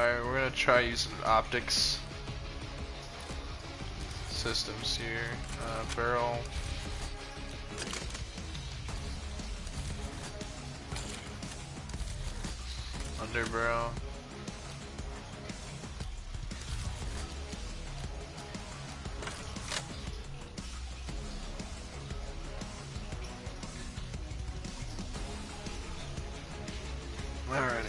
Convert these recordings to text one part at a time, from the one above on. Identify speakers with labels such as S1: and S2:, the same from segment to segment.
S1: Alright, we're gonna try using optics systems here. Barrel. Under barrel. Alrighty.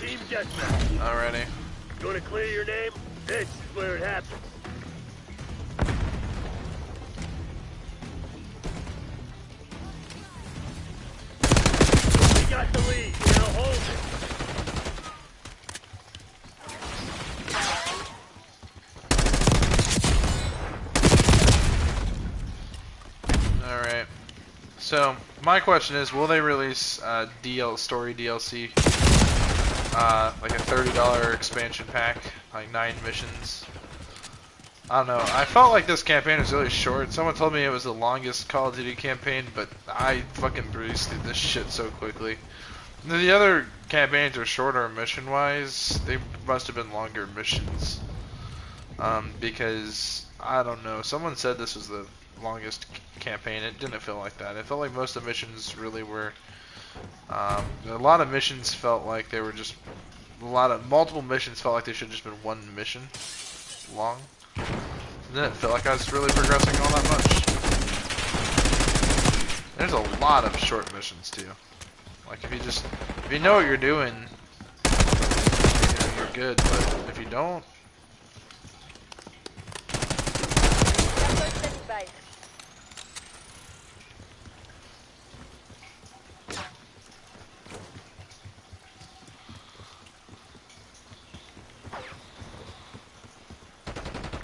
S2: Team deathmatch.
S1: Alrighty.
S2: You want to clear your name? This is where it happens. We got the lead. Now hold it.
S1: Alright. So, my question is, will they release story DLC? Like a $30 expansion pack, like 9 missions. I don't know. I felt like this campaign was really short. Someone told me it was the longest Call of Duty campaign, but I fucking breezed through this shit so quickly. The other campaigns are shorter mission-wise. They must have been longer missions. Because, I don't know. Someone said this was the longest campaign. It didn't feel like that. It felt like most of the missions really were... a lot of missions felt like they were just... multiple missions felt like they should have just been one mission long. It didn't feel like I was really progressing all that much. There's a lot of short missions too. Like if you know what you're doing, you're good, but if you don't...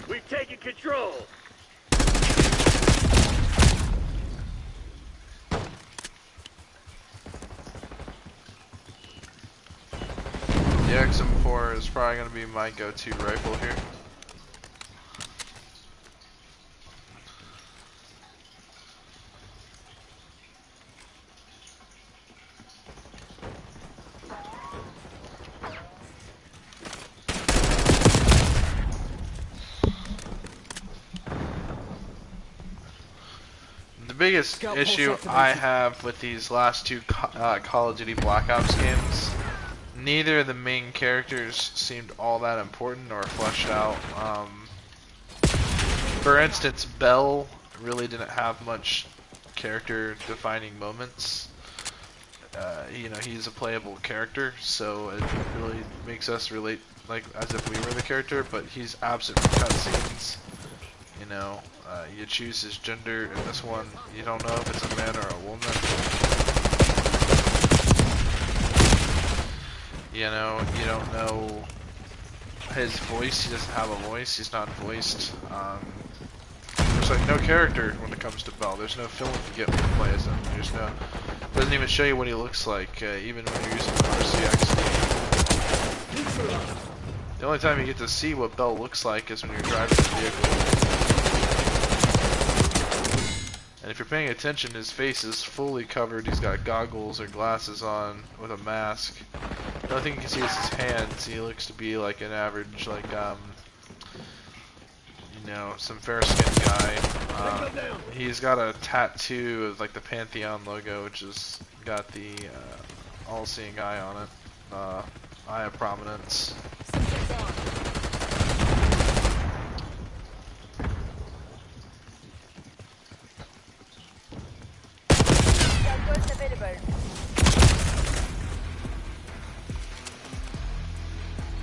S2: We've taken control.
S1: The XM4 is probably going to be my go-to rifle here. The biggest issue I have with these last two Call of Duty Black Ops games, neither of the main characters seemed all that important or fleshed out. For instance, Bell really didn't have much character-defining moments. You know, he's a playable character, so it really makes us relate like as if we were the character, but he's absent from cutscenes. You know, you choose his gender in this one. You don't know if it's a man or a woman. You know, you don't know his voice. He doesn't have a voice. He's not voiced. There's like no character when it comes to Bell. There's no feeling you get when you play as him. There's no. Doesn't even show you what he looks like, even when you're using RCXD. The only time you get to see what Bell looks like is when you're driving the vehicle. And if you're paying attention, his face is fully covered. He's got goggles or glasses on with a mask. The only thing you can see is his hands. He looks to be like an average, like, you know, some fair-skinned guy. He's got a tattoo of like the Pantheon logo, which has got the all-seeing eye on it. Eye of prominence.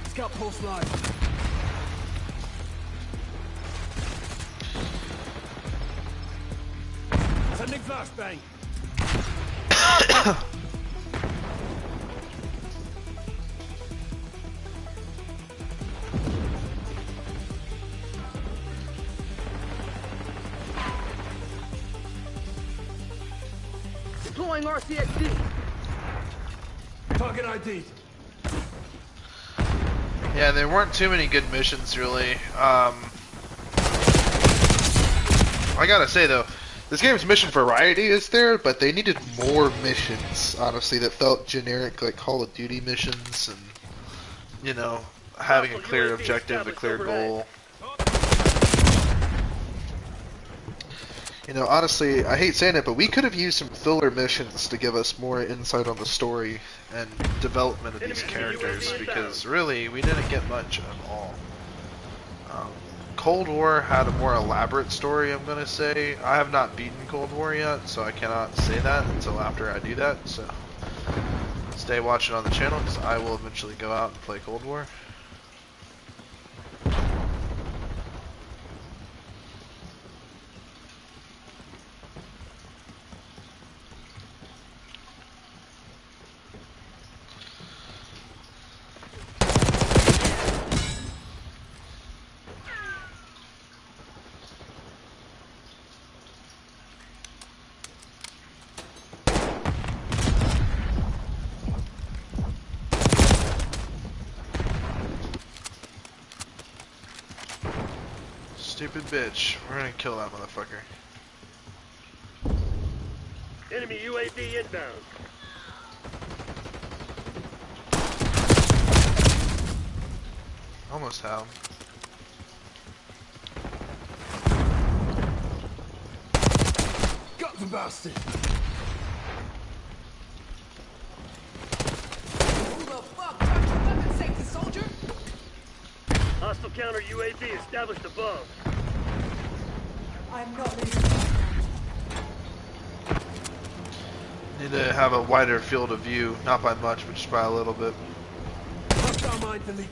S3: Scout post live. Sending flashbang.
S4: Deploying RCXD.
S3: Target ID.
S1: Yeah, there weren't too many good missions, really. I gotta say, though, this game's mission variety is there, but they needed more missions, honestly, that felt generic, like Call of Duty missions, and, you know, having a clear objective, a clear goal. You know, honestly, I hate saying it, but we could have used some filler missions to give us more insight on the story and development of these characters, because really, we didn't get much at all. Cold War had a more elaborate story, I'm going to say. I have not beaten Cold War yet, so I cannot say that until after I do that, so stay watching on the channel, because I will eventually go out and play Cold War. Stupid bitch. We're gonna kill that motherfucker.
S2: Enemy UAV inbound.
S1: Almost have.
S3: Got the bastard. Who the fuck touched your weapon safety, soldier?
S2: Hostile counter UAV established above.
S5: I'm not leaving.
S1: Need to have a wider field of view, not by much, but just by a little bit.
S3: Hostile mine deleted.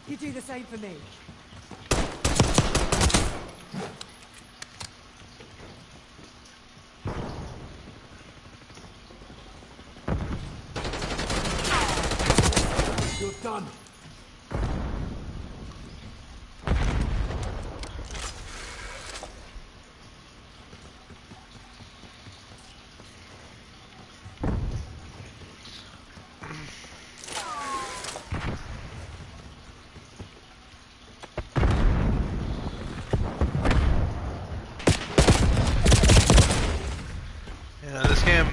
S5: You do the same for me.
S3: You're done.
S1: Yeah, this game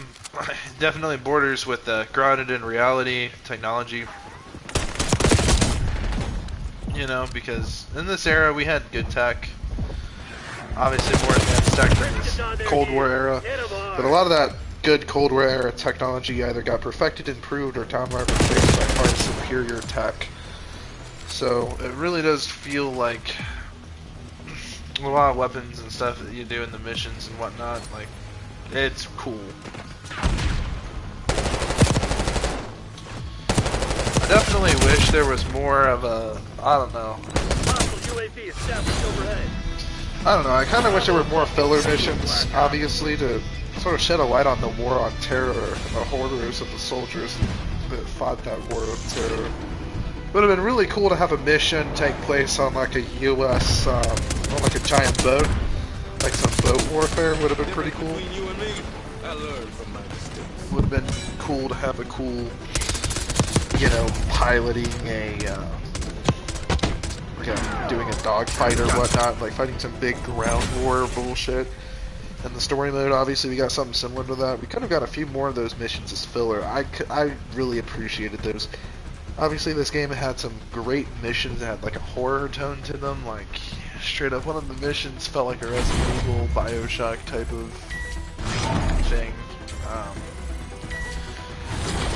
S1: definitely borders with grounded in reality technology. You know, because in this era we had good tech. Obviously more advanced tech than this Cold War era. But a lot of that good Cold War era technology either got perfected, improved, or downright replaced by far superior tech. So it really does feel like a lot of weapons and stuff that you do in the missions and whatnot, like, it's cool. I definitely wish there was more of a, I don't know.
S2: Hostile UAV established overhead.
S1: I don't know, I kind of wish there were more filler missions, obviously, to sort of shed a light on the war on terror, the horrors of the soldiers that fought that war on terror. Would have been really cool to have a mission take place on like a US, on like a giant boat. Like some boat warfare would have been pretty cool. Would have been cool to have a cool, you know, piloting a doing a dogfight or whatnot, like fighting some big ground war bullshit. And the story mode, obviously, we got something similar to that. We could have got a few more of those missions as filler. I really appreciated those. Obviously, this game had some great missions that had like a horror tone to them. Like, straight up, one of the missions felt like a Resident Evil, Bioshock type of thing.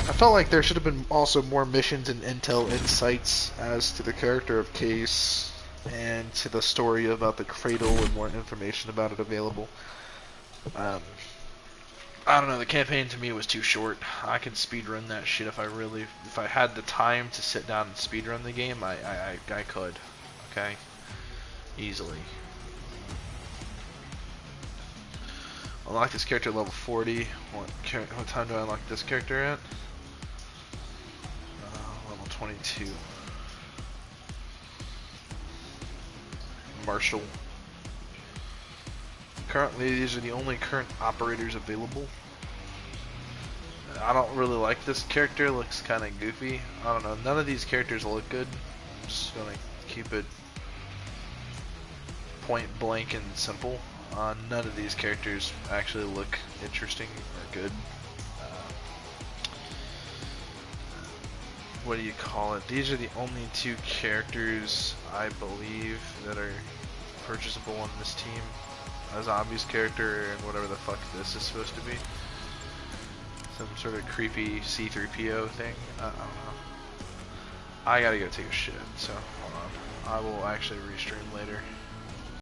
S1: I felt like there should have been also more missions and intel insights as to the character of Case and to the story about the Cradle and more information about it available. I don't know, the campaign to me was too short. I could speedrun that shit if I had the time to sit down and speedrun the game, I could. Okay? Easily. Unlock this character at level 40. What time do I unlock this character at? Level 22. Marshall. Currently, these are the only current operators available. I don't really like this character. Looks kind of goofy. I don't know. None of these characters look good. I'm just gonna keep it point blank and simple. None of these characters actually look interesting or good. What do you call it? These are the only two characters I believe that are purchasable on this team. A zombies character and whatever the fuck this is supposed to be. Some sort of creepy C-3PO thing. I don't know. I gotta go take a shit, so hold on. I will actually restream later.